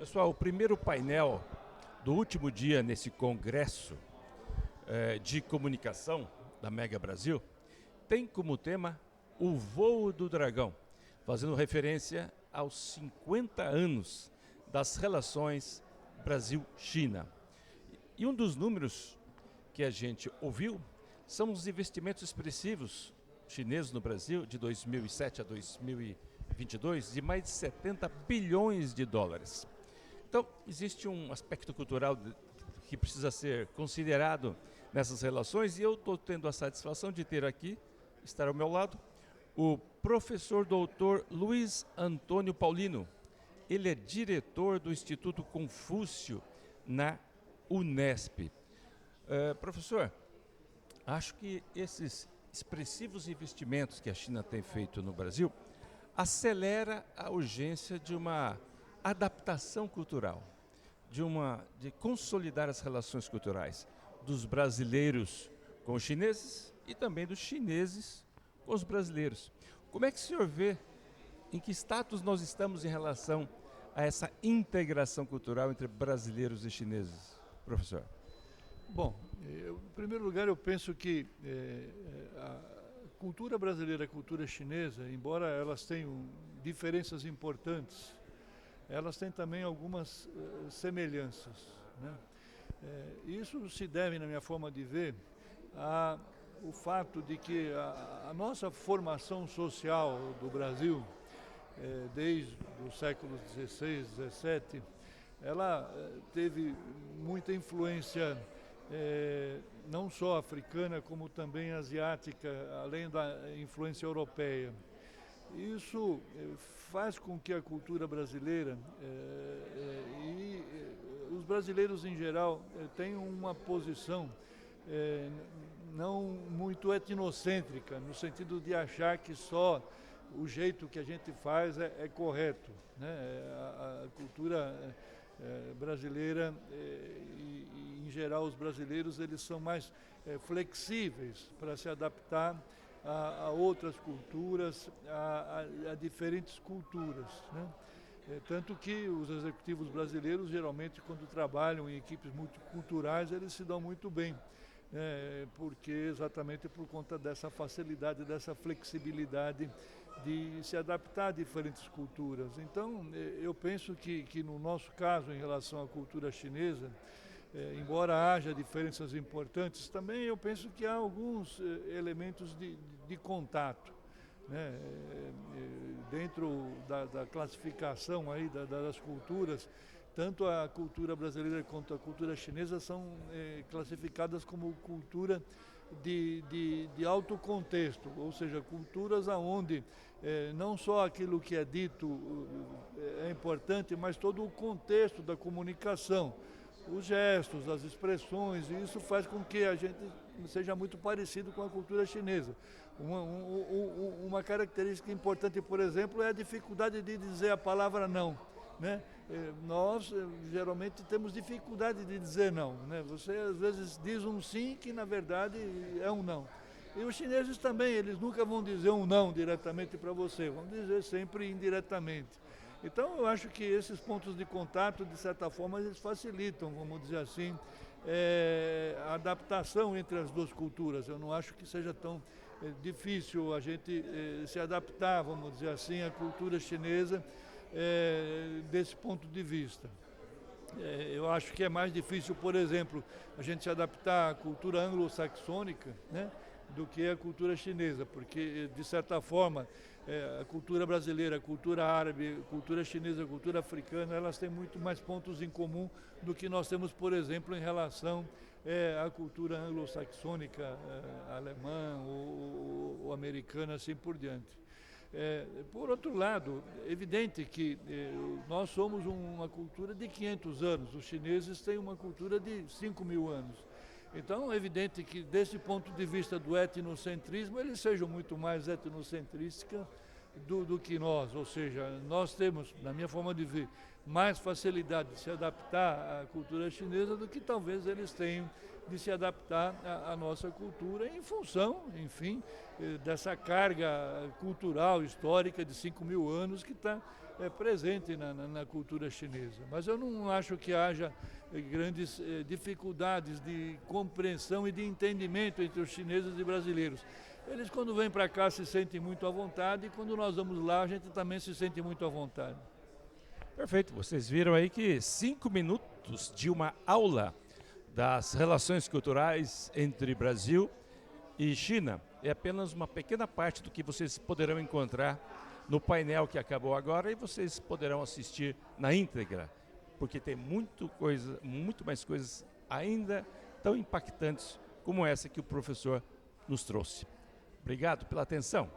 Pessoal, o primeiro painel do último dia nesse congresso de comunicação da Mega Brasil tem como tema o voo do dragão, fazendo referência aos 50 anos das relações Brasil-China. E um dos números que a gente ouviu são os investimentos expressivos chineses no Brasil de 2007 a 2022 de mais de 70 bilhões de dólares. Então, existe um aspecto cultural que precisa ser considerado nessas relações e eu estou tendo a satisfação de ter aqui, estar ao meu lado, o professor doutor Luiz Antônio Paulino. Ele é diretor do Instituto Confúcio na Unesp. Professor, acho que esses expressivos investimentos que a China tem feito no Brasil acelera a urgência de uma adaptação cultural, de consolidar as relações culturais dos brasileiros com os chineses e também dos chineses com os brasileiros. Como é que o senhor vê, em que status nós estamos em relação a essa integração cultural entre brasileiros e chineses, professor? Bom, em primeiro lugar eu penso que a cultura brasileira e a cultura chinesa, embora elas tenham diferenças importantes, elas têm também algumas semelhanças, né? Isso se deve, na minha forma de ver, ao fato de que a nossa formação social do Brasil, desde os séculos XVI, XVII, ela teve muita influência não só africana, como também asiática, além da influência europeia. Isso faz com que a cultura brasileira e os brasileiros em geral tenham uma posição não muito etnocêntrica, no sentido de achar que só o jeito que a gente faz é correto, né? A cultura brasileira e, em geral, os brasileiros eles são mais flexíveis para se adaptar a outras culturas, a diferentes culturas, né? Tanto que os executivos brasileiros, geralmente, quando trabalham em equipes multiculturais, eles se dão muito bem, porque exatamente por conta dessa facilidade, dessa flexibilidade de se adaptar a diferentes culturas. Então, eu penso que no nosso caso, em relação à cultura chinesa, embora haja diferenças importantes, também eu penso que há alguns elementos de contato, né? Dentro da classificação aí das culturas, tanto a cultura brasileira quanto a cultura chinesa são classificadas como cultura de alto contexto, ou seja, culturas onde não só aquilo que é dito é importante, mas todo o contexto da comunicação, os gestos, as expressões, e isso faz com que a gente seja muito parecido com a cultura chinesa. Uma característica importante, por exemplo, é a dificuldade de dizer a palavra não, né? Nós geralmente temos dificuldade de dizer não, né? Você às vezes diz um sim que na verdade é um não. E os chineses também, eles nunca vão dizer um não diretamente para você, vão dizer sempre indiretamente. Então eu acho que esses pontos de contato, de certa forma, eles facilitam, vamos dizer assim, a adaptação entre as duas culturas. Eu não acho que seja tão difícil a gente se adaptar, vamos dizer assim, à cultura chinesa desse ponto de vista. Eu acho que é mais difícil, por exemplo, a gente se adaptar à cultura anglo-saxônica, né, do que à cultura chinesa, porque, de certa forma, a cultura brasileira, a cultura árabe, a cultura chinesa, a cultura africana, elas têm muito mais pontos em comum do que nós temos, por exemplo, em relação à cultura anglo-saxônica, alemã ou americana, assim por diante. Por outro lado, é evidente que nós somos uma cultura de 500 anos, os chineses têm uma cultura de 5.000 anos. Então, é evidente que, desse ponto de vista do etnocentrismo, eles sejam muito mais etnocentristas do que nós, ou seja, nós temos, na minha forma de ver, mais facilidade de se adaptar à cultura chinesa do que talvez eles tenham de se adaptar à nossa cultura em função, enfim, dessa carga cultural, histórica de 5.000 anos que está presente na cultura chinesa. Mas eu não acho que haja grandes dificuldades de compreensão e de entendimento entre os chineses e brasileiros. Eles, quando vêm para cá, se sentem muito à vontade, e quando nós vamos lá, a gente também se sente muito à vontade. Perfeito, vocês viram aí que 5 minutos de uma aula das relações culturais entre Brasil e China é apenas uma pequena parte do que vocês poderão encontrar no painel que acabou agora, e vocês poderão assistir na íntegra, porque tem muito mais coisas ainda tão impactantes como essa que o professor nos trouxe. Obrigado pela atenção.